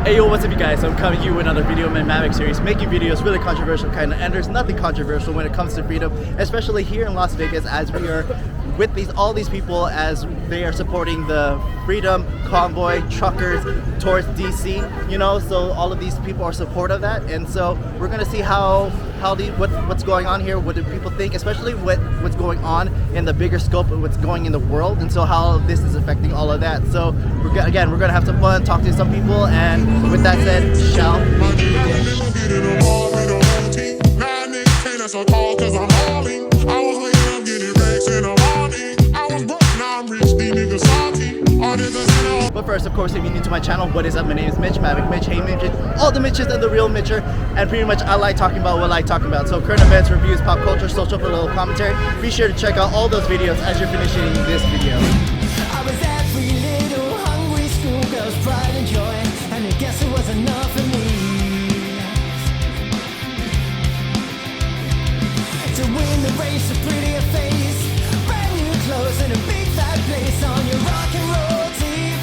Hey yo, what's up you guys? So I'm coming to you with another video in my MVRCK series, making videos really controversial kind of, and there's nothing controversial when it comes to freedom, especially here in Las Vegas, as we are with all these people as they are supporting the Freedom Convoy truckers towards DC, you know, so all of these people are supportive of that, and so we're gonna see what's going on here, what do people think, especially what's going on in the bigger scope of what's going in the world, and so how this is affecting all of that. So we're gonna have some fun, talk to some people, and with that said, shall we begin? But first, of course, if you're new to my channel, what is up? My name is Mitch, MVRCK Mitch, hey Mitch, all the Mitches and the real Mitcher, and pretty much I like talking about what I like talking about. So current events, reviews, pop culture, social, political commentary. Be sure to check out all those videos as you're finishing this video. I was every little hungry schoolgirl's pride and joy, and I guess it was enough for me to win the race, a prettier face, brand new clothes, and a big fat place on your rock and roll TV.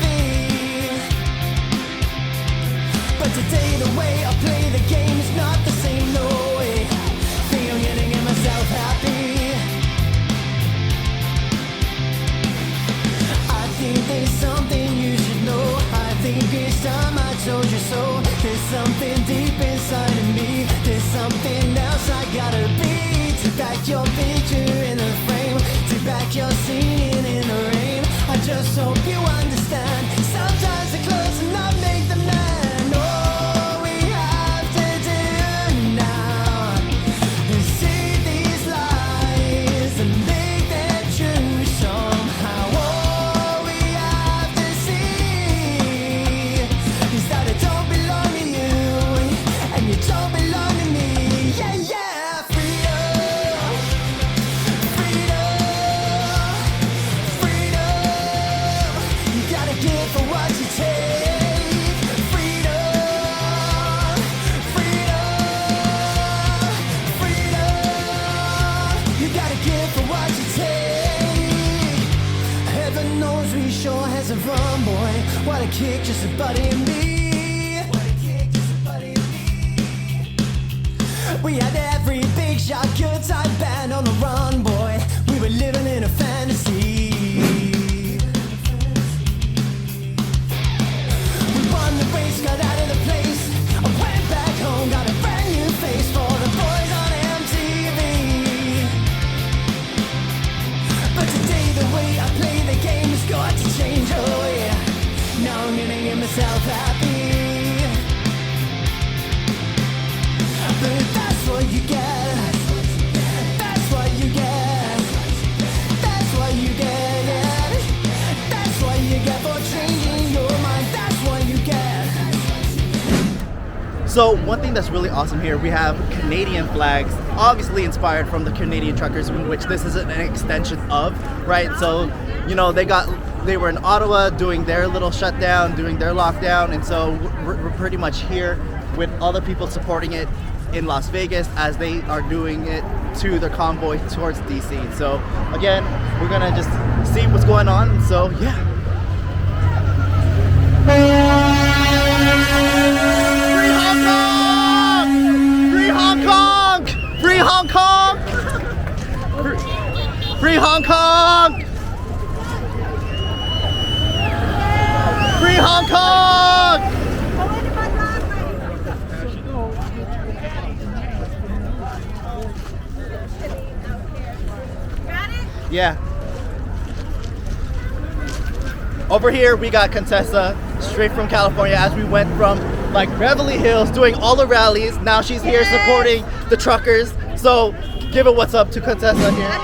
But today the way I play the game is not the same, no way. Think I'm getting myself happy. I think there's something you should know. I think it's time I told you so. There's something deep inside of me. There's something else I gotta be. To back your picture in the frame, to back your singing in the rain. I just hope you understand. Sometimes the clothes do not make the man. All we have to do now is see these lies and make them true somehow. All we have to see is that it don't belong to you, and you don't belong to me. Yeah, yeah, freedom, freedom, freedom. You gotta give for what you take. Freedom, freedom, freedom. You gotta give for what you take. Heaven knows we sure has a run, boy. What a kick, just a buddy and me. What a kick, just a buddy and me. We had every big shot, good time band on the run, boy. We were living in a fantasy. We won the race, got out of the place. I went back home, got a brand new face for the boys on MTV. But today the way I play the game has got to change, oh yeah. Now I'm gonna get myself happy. But that's what you get. That's what you get. That's what you get. That's what you get for changing your mind. That's what you get. So one thing that's really awesome here, we have Canadian flags, obviously inspired from the Canadian truckers, which this is an extension of, right? So, you know, they were in Ottawa doing their little shutdown, doing their lockdown, and so we're pretty much here with other people supporting it in Las Vegas as they are doing it to their convoy towards DC. So again, we're gonna just see what's going on. So yeah. Free Hong Kong! Free Hong Kong! Free Hong Kong! Free Hong Kong! Yeah. Over here we got Contessa, straight from California, as we went from like Beverly Hills doing all the rallies. Now she's here supporting the truckers. So give it what's up to Contessa here.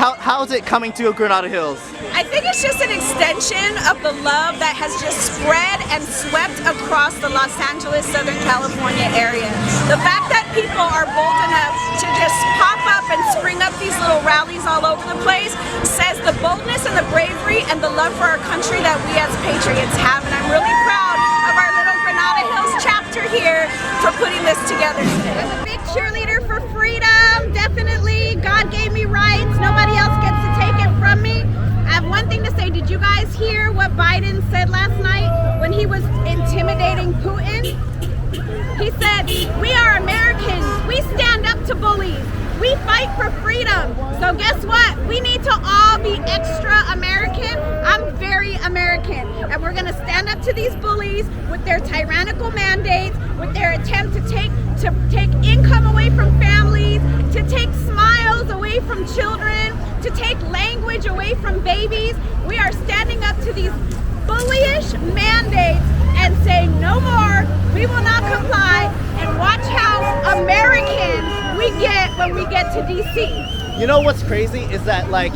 How's it coming to Granada Hills? I think it's just an extension of the love that has just spread and swept across the Los Angeles, Southern California area. The fact that people are bold enough to just pop up and spring up these little rallies all over the place says the boldness and the bravery and the love for our country that we as patriots have. And I'm really proud of our little Granada Hills chapter here for putting this together today. I'm a big cheerleader for freedom, definitely. God gave me rights, nobody else gets to take it from me. I have one thing to say. Did you guys hear what Biden said last night when he was intimidating mandating Putin. He said, we are Americans. We stand up to bullies. We fight for freedom. So guess what? We need to all be extra American. I'm very American. And we're gonna stand up to these bullies with their tyrannical mandates, with their attempt to take income away from families, to take smiles away from children, to take language away from babies. We are standing up to these bullyish mandates and saying no more, we will not comply, and watch how American we get when we get to DC. You know what's crazy is that, like,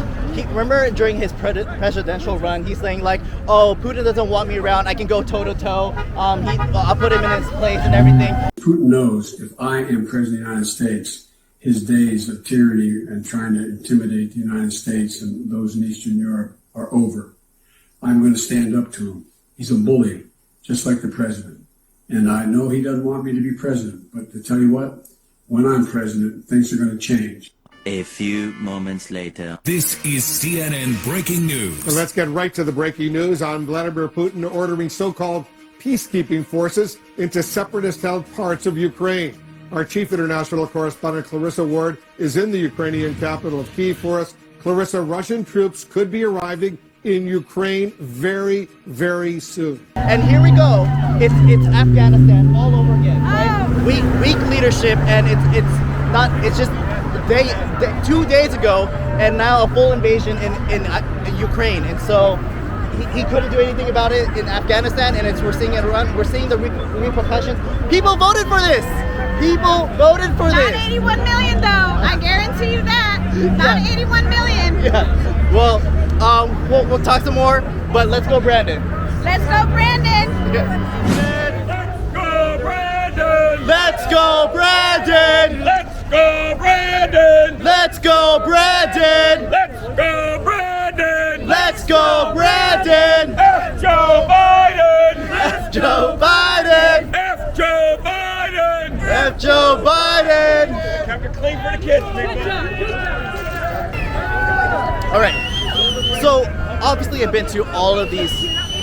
remember during his presidential run, he's saying like, oh, Putin doesn't want me around, I can go toe to toe, I'll put him in his place and everything. Putin knows if I am president of the United States, his days of tyranny and trying to intimidate the United States and those in Eastern Europe are over. I'm going to stand up to him. He's a bully, just like the president. And I know he doesn't want me to be president, but to tell you what, when I'm president, things are going to change. A few moments later. This is CNN Breaking News. So let's get right to the breaking news on Vladimir Putin ordering so-called peacekeeping forces into separatist-held parts of Ukraine. Our chief international correspondent, Clarissa Ward, is in the Ukrainian capital of Kyiv for us. Clarissa, Russian troops could be arriving in Ukraine very, very soon. And here we go. It's Afghanistan all over again, right? Weak leadership, and it's just 2 days ago, and now a full invasion in Ukraine. And so he couldn't do anything about it in Afghanistan, and we're seeing it run. We're seeing the repercussions. People voted for this. People voted for this. Not 81 million, though. I guarantee you that. Not 81 million. Yeah. Well, we'll talk some more, but let's go, Brandon. Let's go, Brandon. Let's go, Brandon. Let's go, Brandon. Let's go, Brandon. Let's go, Brandon. Let's go, Brandon. F. Joe Biden. F. Joe Biden. F. Joe Biden. F. Joe Biden. Kept it clean for the kids, people. All right. So obviously I've been to all of these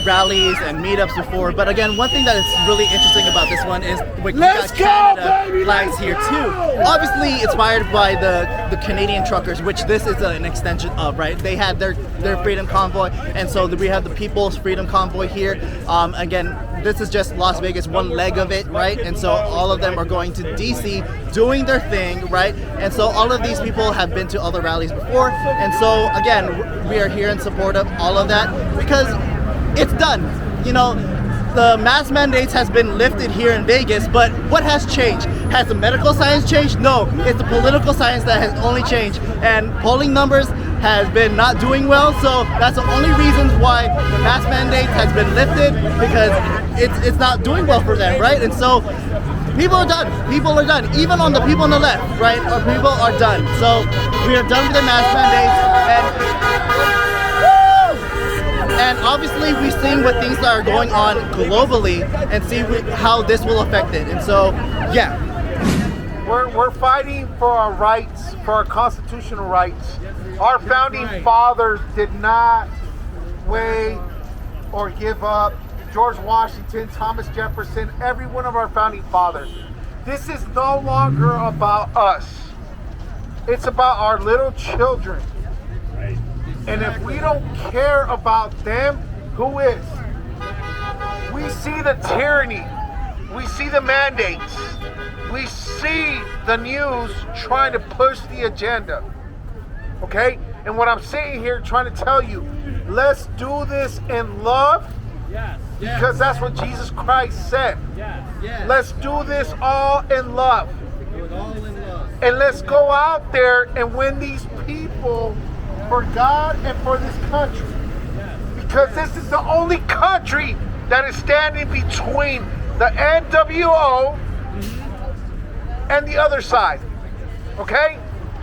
rallies and meetups before, but again, one thing that is really interesting about this one is we got Canada flags here too. Obviously inspired by the Canadian truckers, which this is an extension of, right? They had their Freedom Convoy, and so we have the People's Freedom Convoy here. Again, this is just Las Vegas, one leg of it, right? And so all of them are going to DC doing their thing, right? And so all of these people have been to other rallies before, and so again, we are here in support of all of that because it's done. You know, the mask mandates has been lifted here in Vegas, but what has changed? Has the medical science changed? No, it's the political science that has only changed, and polling numbers has been not doing well, so that's the only reasons why the mask mandate has been lifted, because it's not doing well for them, right? And so people are done. People are done. Even on the people on the left, right? Our people are done. So we are done with the mask mandates, and obviously we've seen what things that are going on globally and see how this will affect it. And so, yeah. We're fighting for our rights, for our constitutional rights. Our founding fathers did not wait or give up. George Washington, Thomas Jefferson, every one of our founding fathers. This is no longer about us. It's about our little children. And if we don't care about them, who is? We see the tyranny. We see the mandates. We see the news trying to push the agenda. Okay? And what I'm sitting here trying to tell you, let's do this in love. Yes. Because that's what Jesus Christ said. Yes. Yes. Let's do this all in love. All in love. And let's go out there and win these people for God and for this country. Because this is the only country that is standing between the NWO and the other side. Okay?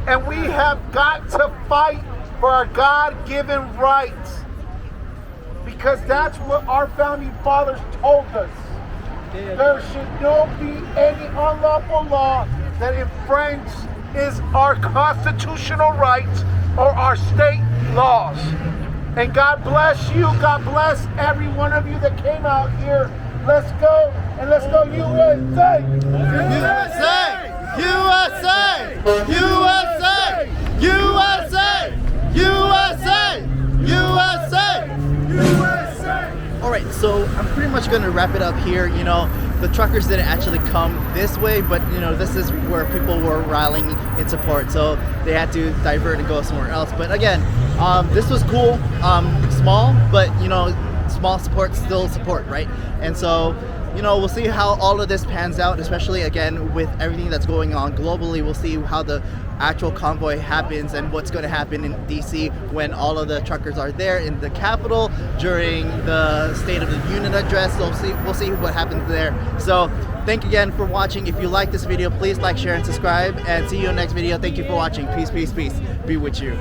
And we have got to fight for our God-given rights. Because that's what our founding fathers told us. There should not be any unlawful law that infringes our constitutional rights or our state laws. And God bless you. God bless every one of you that came out here Let's go, and let's go USA! USA! USA! USA! USA! USA! USA! All right, so I'm pretty much going to wrap it up here. You know, the truckers didn't actually come this way, but you know, this is where people were rallying in support, so they had to divert and go somewhere else. But again, this was cool, small, but you know, small support still support, right? And so, you know, we'll see how all of this pans out, especially again with everything that's going on globally. We'll see how the actual convoy happens and what's going to happen in DC when all of the truckers are there in the Capitol during the State of the Union address. So we'll see what happens there. So thank you again for watching. If you like this video, please like, share, and subscribe, and see you in the next video. Thank you for watching. Peace, peace, peace. Be with you.